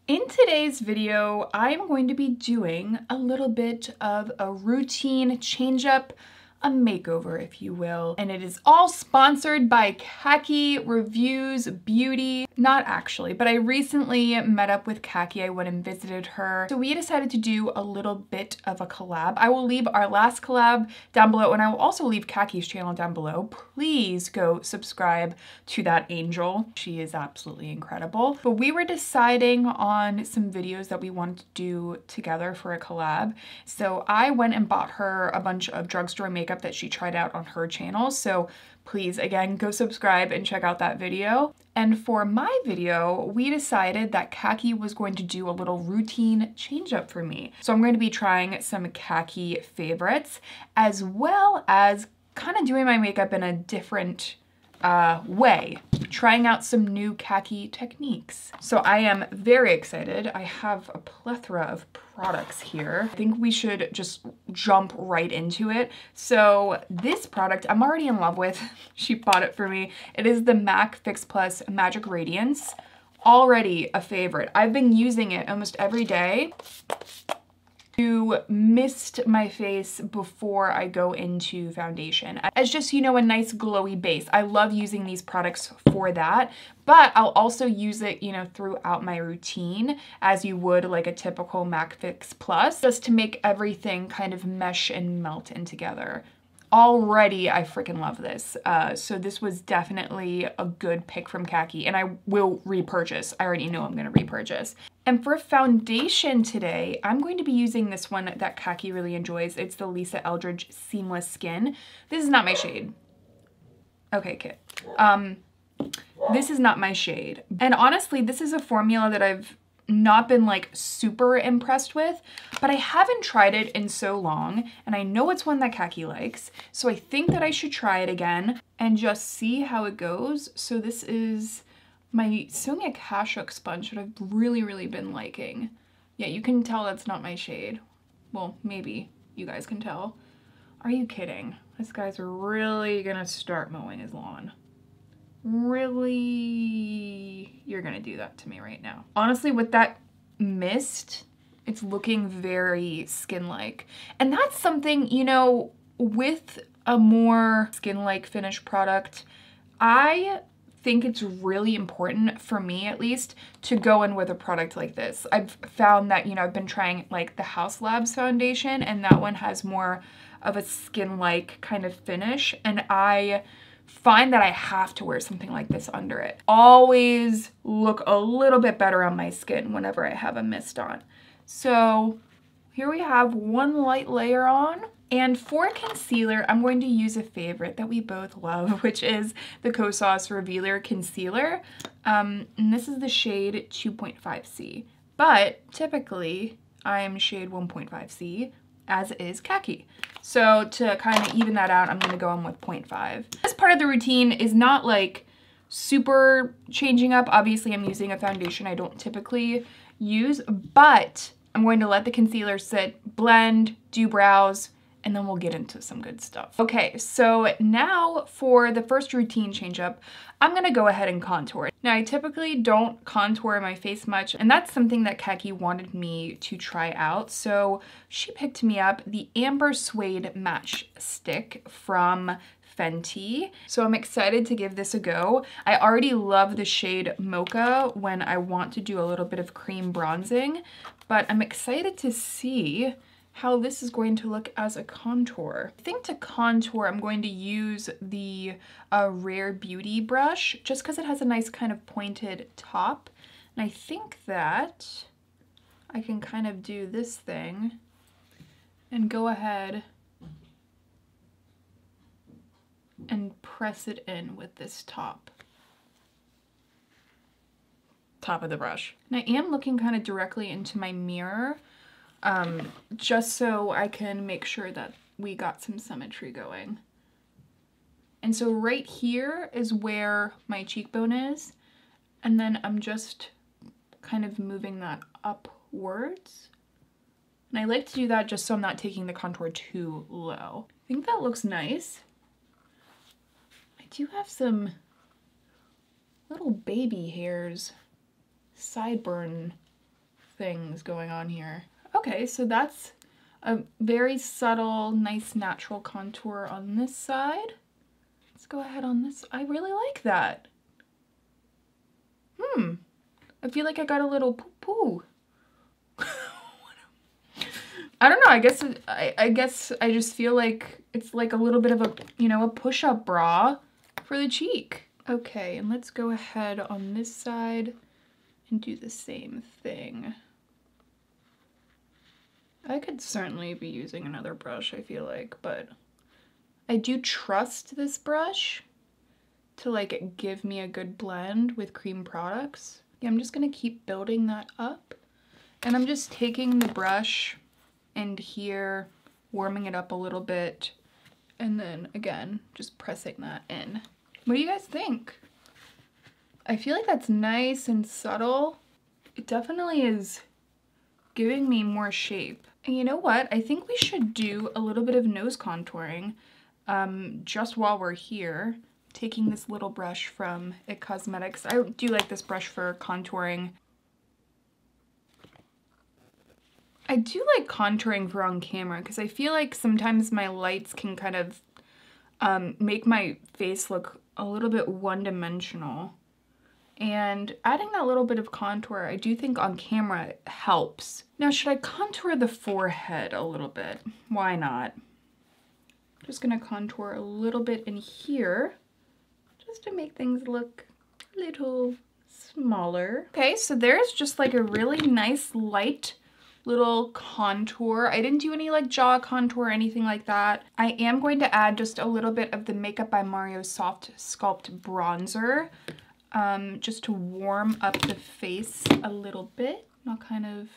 In today's video, I'm going to be doing a little bit of a routine change up, a makeover, if you will. And it is all sponsored by Khaki Reviews Beauty. Not actually, but I recently met up with Khaki. I went and visited her. So we decided to do a little bit of a collab. I will leave our last collab down below, and I will also leave Khaki's channel down below. Please go subscribe to that angel. She is absolutely incredible. But we were deciding on some videos that we wanted to do together for a collab. So I went and bought her a bunch of drugstore makeup that she tried out on her channel. So please, again, go subscribe and check out that video. And for my video, we decided that Khaki was going to do a little routine change up for me. So I'm going to be trying some Khaki favorites, as well as kind of doing my makeup in a different way, trying out some new Khaki techniques. So I am very excited. I have a plethora of products here. I think we should just jump right into it. So this product I'm already in love with. She bought it for me. It is the MAC Fix Plus Magic Radiance. Already a favorite. I've been using it almost every day to mist my face before I go into foundation. As just, you know, a nice glowy base. I love using these products for that, but I'll also use it, you know, throughout my routine as you would like a typical MAC Fix Plus, just to make everything kind of mesh and melt in together. Already, I freaking love this. So this was definitely a good pick from Khaki, and I will repurchase. I already know I'm gonna repurchase. And for foundation today, I'm going to be using this one that Khaki really enjoys. It's the Lisa Eldridge Seamless Skin. This is not my shade. Okay, Kit. This is not my shade. And honestly, this is a formula that I've not been like super impressed with, but I haven't tried it in so long, and I know it's one that Khaki likes, so I think that I should try it again and just see how it goes. So this is my Sonia Kashuk sponge that I've really been liking. Yeah, you can tell that's not my shade. Well, maybe you guys can tell. Are you kidding? This guy's really gonna start mowing his lawn. Really? You're gonna do that to me right now. Honestly, with that mist, it's looking very skin-like. And that's something, you know, with a more skin-like finished product, I think it's really important, for me at least, to go in with a product like this. I've found that, you know, I've been trying like the House Labs foundation, and that one has more of a skin-like kind of finish, and I find that I have to wear something like this under it. Always look a little bit better on my skin whenever I have a mist on. So here we have one light layer on. And for concealer, I'm going to use a favorite that we both love, which is the Kosas Revealer Concealer. And this is the shade 2.5C. But typically, I am shade 1.5C, as is Khaki. So to kind of even that out, I'm gonna go in with 0.5. This part of the routine is not like super changing up. Obviously, I'm using a foundation I don't typically use, but I'm going to let the concealer sit, blend, do brows, and then we'll get into some good stuff. Okay, so now for the first routine change up, I'm gonna go ahead and contour. Now, I typically don't contour my face much, and that's something that Khaki wanted me to try out. So she picked me up the Amber Suede Match Stick from Fenty. So I'm excited to give this a go. I already love the shade Mocha when I want to do a little bit of cream bronzing, but I'm excited to see how this is going to look as a contour. I think to contour, I'm going to use the Rare Beauty brush, just because it has a nice kind of pointed top. And I think that I can kind of do this thing and go ahead and press it in with this top of the brush. And I am looking kind of directly into my mirror, just so I can make sure that we got some symmetry going. And so right here is where my cheekbone is, and then I'm just kind of moving that upwards. And I like to do that just so I'm not taking the contour too low. I think that looks nice. I do have some little baby hairs, sideburn things going on here. Okay, so that's a very subtle, nice natural contour on this side. Let's go ahead on this. I really like that. I feel like I got a little poo-poo. I don't know, I guess I just feel like it's like a little bit of a, you know, a push-up bra for the cheek. Okay, and let's go ahead on this side and do the same thing. I could certainly be using another brush, I feel like, but I do trust this brush to like give me a good blend with cream products. Yeah, I'm just gonna keep building that up. And I'm just taking the brush and here, warming it up a little bit, and then again, just pressing that in. What do you guys think? I feel like that's nice and subtle. It definitely is giving me more shape. And you know what? I think we should do a little bit of nose contouring just while we're here. Taking this little brush from IT Cosmetics. I do like this brush for contouring. I do like contouring for on camera because I feel like sometimes my lights can kind of make my face look a little bit one-dimensional. And adding that little bit of contour, I do think on camera helps. Now, should I contour the forehead a little bit? Why not? Just gonna contour a little bit in here, just to make things look a little smaller. Okay, so there's just like a really nice light little contour. I didn't do any like jaw contour or anything like that. I am going to add just a little bit of the Makeup by Mario Soft Sculpt Bronzer, just to warm up the face a little bit. I'll kind of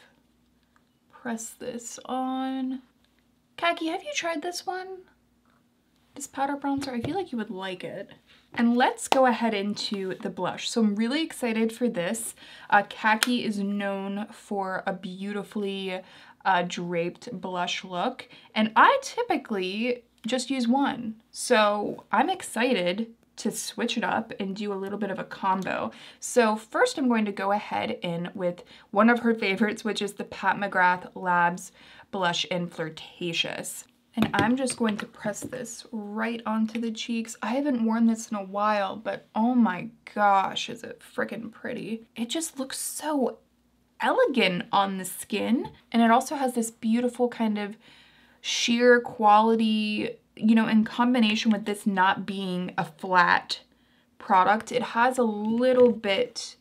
press this on. Khaki, have you tried this one? This powder bronzer? I feel like you would like it. And let's go ahead into the blush. So I'm really excited for this. Khaki is known for a beautifully draped blush look, and I typically just use one. So I'm excited to switch it up and do a little bit of a combo. So first I'm going to go ahead in with one of her favorites, which is the Pat McGrath Labs Blush in Flirtatious. And I'm just going to press this right onto the cheeks. I haven't worn this in a while, but oh my gosh, is it freaking pretty. It just looks so elegant on the skin. And it also has this beautiful kind of sheer quality, you know, in combination with this not being a flat product. It has a little bit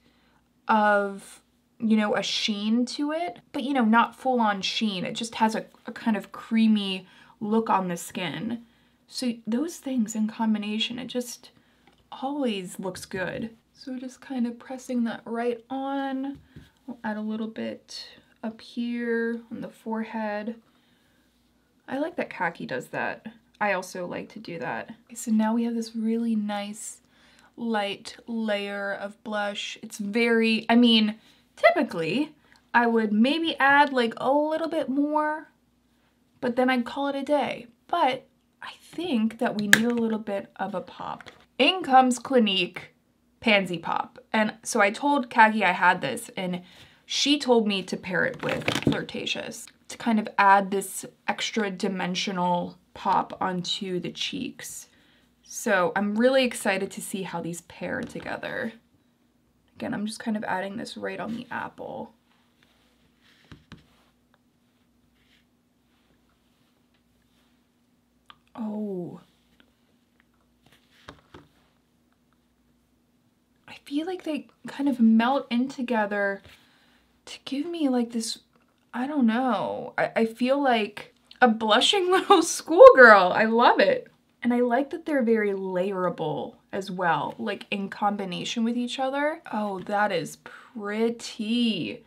of, you know, a sheen to it, but you know, not full on sheen. It just has a kind of creamy look on the skin. So those things in combination, it just always looks good. So just kind of pressing that right on. I'll add a little bit up here on the forehead. I like that Khaki does that. I also like to do that. Okay, so now we have this really nice light layer of blush. It's very, I mean, typically I would maybe add like a little bit more, but then I'd call it a day. But I think that we need a little bit of a pop. In comes Clinique Pansy Pop. And so I told Khaki I had this, and she told me to pair it with Flirtatious to kind of add this extra dimensional pop onto the cheeks. So I'm really excited to see how these pair together. Again, I'm just kind of adding this right on the apple. Oh. I feel like they kind of melt in together to give me like this, I don't know. I feel like a blushing little schoolgirl. I love it. And I like that they're very layerable as well, like in combination with each other. Oh, that is pretty.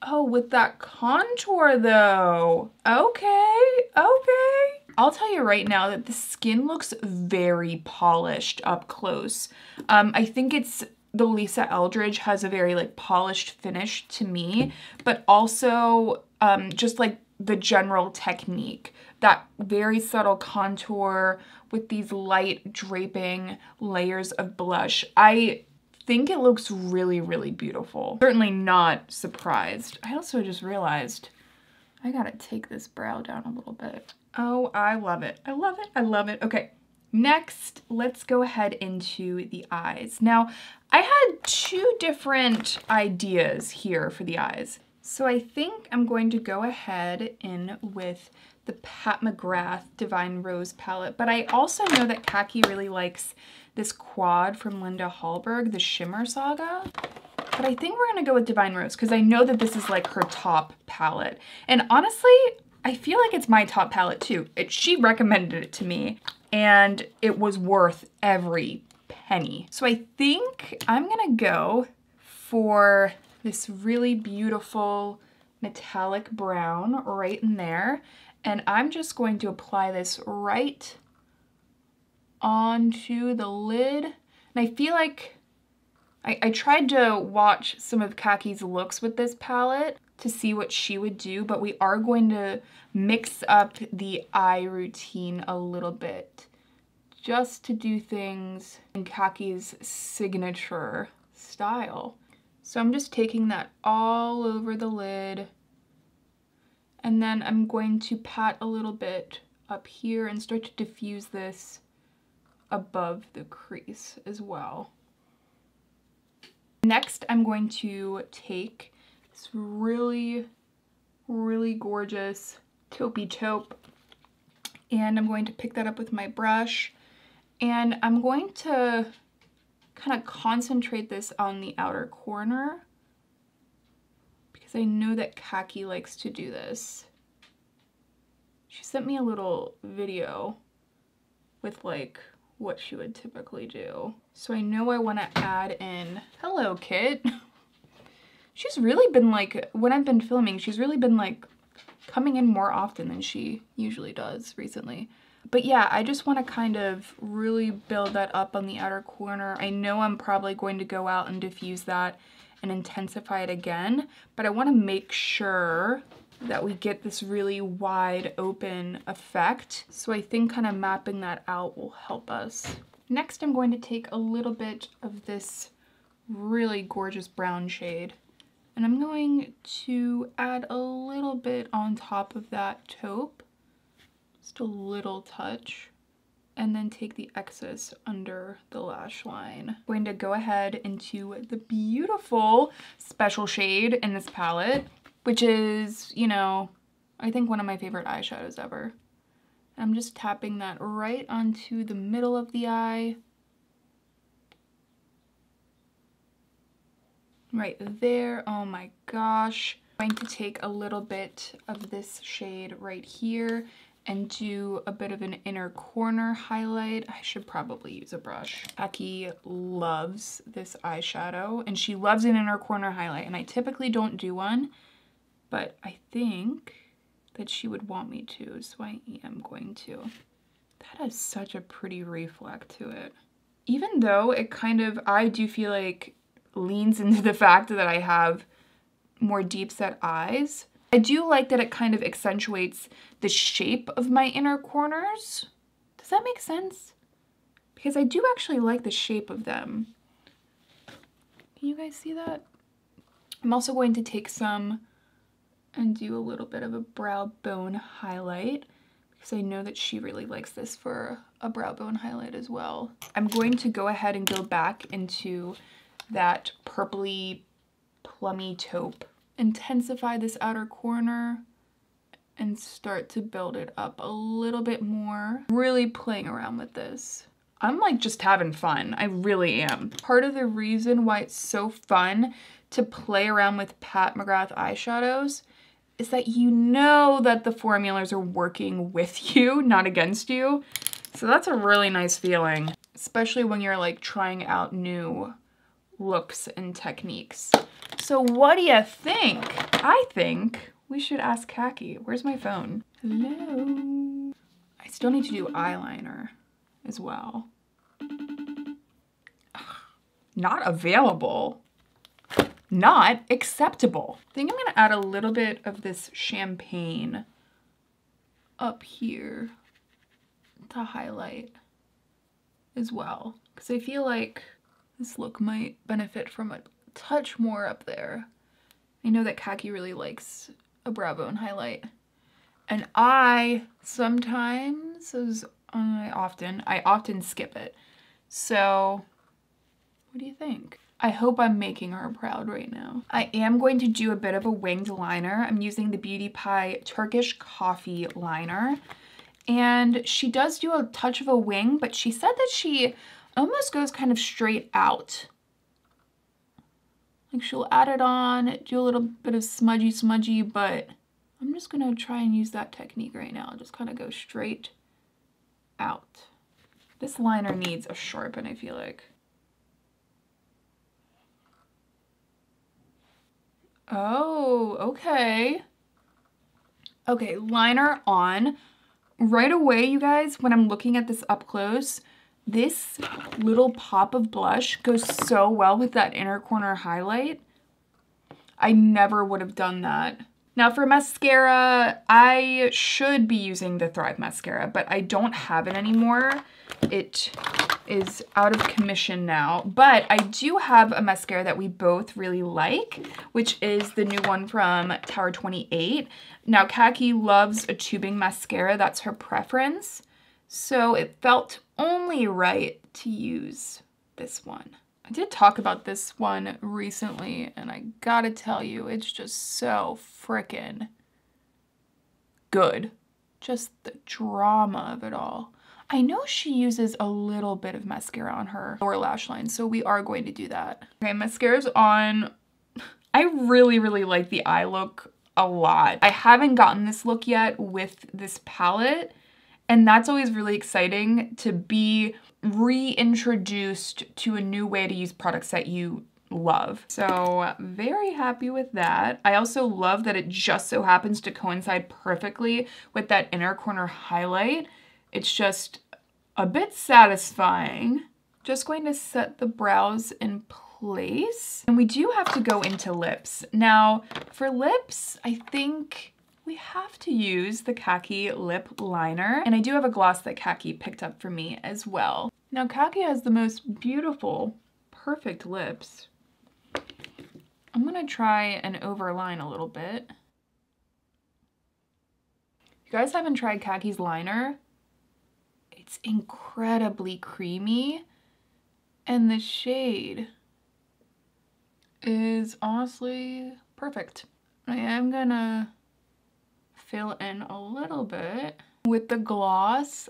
Oh, with that contour though. Okay, okay. I'll tell you right now that the skin looks very polished up close. I think it's the Lisa Eldridge has a very like polished finish to me, but also just like the general technique, that very subtle contour with these light draping layers of blush. I think it looks really, really beautiful. Certainly not surprised. I also just realized I gotta take this brow down a little bit. Oh, I love it. I love it. I love it. Okay, next, let's go ahead into the eyes. Now, I had two different ideas here for the eyes. So I think I'm going to go ahead in with the Pat McGrath Divine Rose palette, but I also know that Khaki really likes this quad from Linda Hallberg, the Shimmer Saga. But I think we're gonna go with Divine Rose because I know that this is like her top palette. And honestly, I feel like it's my top palette too. She recommended it to me and it was worth every penny. So I think I'm gonna go for this really beautiful metallic brown right in there. And I'm just going to apply this right onto the lid. And I feel like I tried to watch some of Khaki's looks with this palette to see what she would do, but we are going to mix up the eye routine a little bit just to do things in Khaki's signature style. So I'm just taking that all over the lid, and then I'm going to pat a little bit up here and start to diffuse this above the crease as well. Next, I'm going to take this really, really gorgeous taupey taupe, and I'm going to pick that up with my brush, and I'm going to kind of concentrate this on the outer corner because I know that Khaki likes to do this. She sent me a little video with like what she would typically do. So I know I want to add in, hello Kit. She's really been like, when I've been filming, she's really been like coming in more often than she usually does recently. But yeah, I just want to kind of really build that up on the outer corner. I know I'm probably going to go out and diffuse that and intensify it again, but I want to make sure that we get this really wide open effect. So I think kind of mapping that out will help us. Next, I'm going to take a little bit of this really gorgeous brown shade, and I'm going to add a little bit on top of that taupe, just a little touch, and then take the excess under the lash line. I'm going to go ahead into the beautiful special shade in this palette, which is, you know, I think one of my favorite eyeshadows ever. I'm just tapping that right onto the middle of the eye. Right there, oh my gosh. I'm going to take a little bit of this shade right here and do a bit of an inner corner highlight. I should probably use a brush. Khaki loves this eyeshadow and she loves an inner corner highlight, and I typically don't do one, but I think that she would want me to, so I am going to. That has such a pretty reflect to it. Even though it kind of, I do feel like leans into the fact that I have more deep set eyes, I do like that it kind of accentuates the shape of my inner corners. Does that make sense? Because I do actually like the shape of them. Can you guys see that? I'm also going to take some and do a little bit of a brow bone highlight because I know that she really likes this for a brow bone highlight as well. I'm going to go ahead and go back into that purpley plummy taupe, intensify this outer corner, and start to build it up a little bit more. Really playing around with this. I'm like just having fun. I really am. Part of the reason why it's so fun to play around with Pat McGrath eyeshadows is that you know that the formulas are working with you, not against you. So that's a really nice feeling, especially when you're like trying out new looks and techniques. So what do you think? I think we should ask Khaki. Where's my phone? Hello? I still need to do eyeliner as well. Ugh, not available. Not acceptable. I think I'm gonna add a little bit of this champagne up here to highlight as well. Because I feel like This look might benefit from a touch more up there. I know that Khaki really likes a brow bone highlight. And I sometimes, I often skip it. So, what do you think? I hope I'm making her proud right now. I am going to do a bit of a winged liner. I'm using the Beautypie Turkish Coffee Liner. And she does do a touch of a wing, but she said that she almost goes kind of straight out. Like she'll add it on, do a little bit of smudgy, but I'm just gonna try and use that technique right now. Just kind of go straight out. This liner needs a sharpen, I feel like. Oh, okay. Okay, liner on. Right away, you guys, when I'm looking at this up close, this little pop of blush goes so well with that inner corner highlight. I never would have done that. Now for mascara, I should be using the Thrive mascara, but I don't have it anymore. It is out of commission now, but I do have a mascara that we both really like, which is the new one from Tower 28. Now Khaki loves a tubing mascara, that's her preference. So it felt only right to use this one. I did talk about this one recently, and I gotta tell you, it's just so frickin' good. Just the drama of it all. I know she uses a little bit of mascara on her lower lash line, so we are going to do that. Okay, mascara's on. I really like the eye look a lot. I haven't gotten this look yet with this palette, and that's always really exciting to be reintroduced to a new way to use products that you love. So very happy with that. I also love that it just so happens to coincide perfectly with that inner corner highlight. It's just a bit satisfying. Just going to set the brows in place. And we do have to go into lips. Now for lips, I think we have to use the Khaki lip liner. And I do have a gloss that Khaki picked up for me as well. Now Khaki has the most beautiful, perfect lips. I'm gonna try and overline a little bit. If you guys haven't tried Khaki's liner, it's incredibly creamy. And the shade is honestly perfect. I am gonna fill in a little bit with the gloss.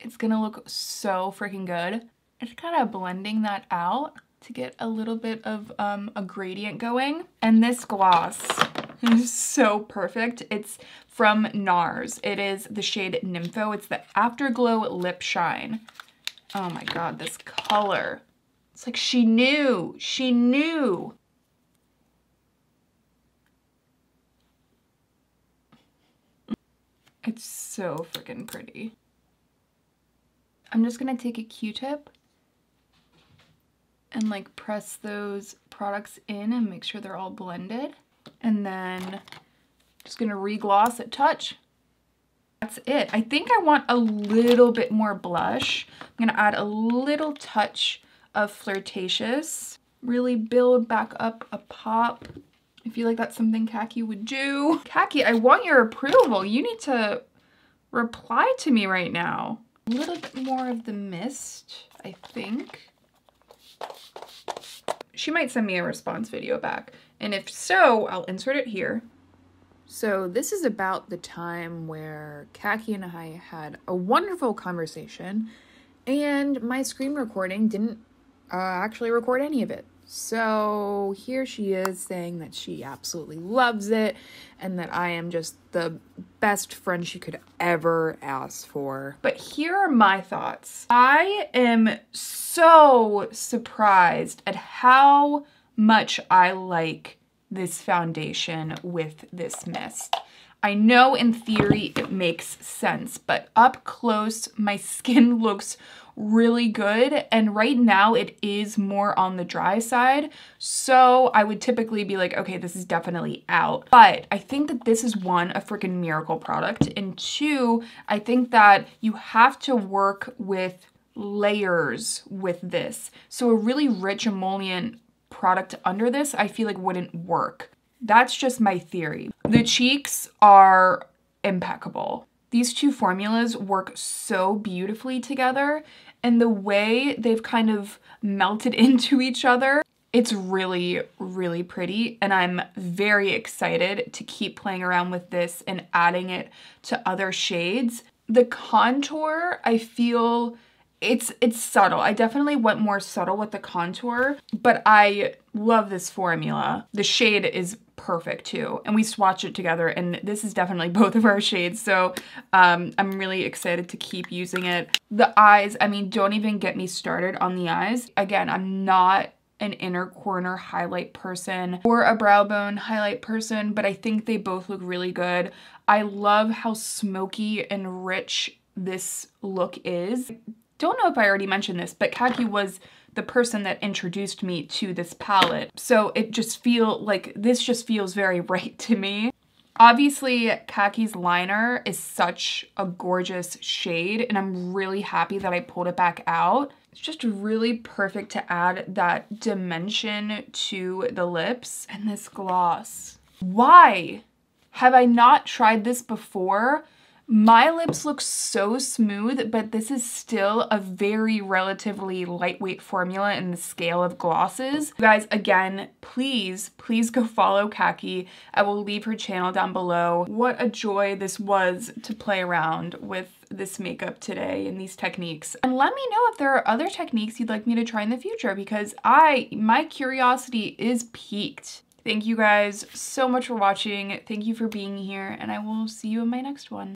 It's gonna look so freaking good. Just kind of blending that out to get a little bit of a gradient going. And this gloss is so perfect. It's from NARS. It is the shade Nympho. It's the Afterglow Lip Shine. Oh my God, this color. It's like she knew. She knew. It's so freaking pretty. I'm just gonna take a Q-tip and like press those products in and make sure they're all blended. And then just gonna re-gloss a touch. That's it. I think I want a little bit more blush. I'm gonna add a little touch of Flirtatious. Really build back up a pop. I feel like that's something Khaki would do. Khaki, I want your approval. You need to reply to me right now. A little bit more of the mist, I think. She might send me a response video back. And if so, I'll insert it here. So this is about the time where Khaki and I had a wonderful conversation, and my screen recording didn't actually record any of it. So here she is saying that she absolutely loves it and that I am just the best friend she could ever ask for. But here are my thoughts. I am so surprised at how much I like this foundation with this mist. I know in theory it makes sense, but up close my skin looks really good, and right now it is more on the dry side, so I would typically be like, okay, this is definitely out. But I think that this is one, a freaking miracle product, and two, I think that you have to work with layers with this. So a really rich emollient product under this, I feel like wouldn't work. That's just my theory. The cheeks are impeccable. These two formulas work so beautifully together, and the way they've kind of melted into each other, it's really, really pretty, and I'm very excited to keep playing around with this and adding it to other shades. The contour, I feel it's subtle. I definitely went more subtle with the contour, but I love this formula. The shade is perfect too, and we swatched it together, and this is definitely both of our shades, so I'm really excited to keep using it. The eyes, I mean, don't even get me started on the eyes. Again, I'm not an inner corner highlight person or a brow bone highlight person, but I think they both look really good. I love how smoky and rich this look is. Don't know if I already mentioned this, but Khaki was the person that introduced me to this palette. So it just this just feels very right to me. Obviously, Khaki's liner is such a gorgeous shade, and I'm really happy that I pulled it back out. It's just really perfect to add that dimension to the lips. And this gloss. Why have I not tried this before? My lips look so smooth, but this is still a very relatively lightweight formula in the scale of glosses. You guys, again, please go follow Khaki. I will leave her channel down below. What a joy this was to play around with this makeup today and these techniques. And let me know if there are other techniques you'd like me to try in the future, because my curiosity is piqued. Thank you guys so much for watching. Thank you for being here, and I will see you in my next one.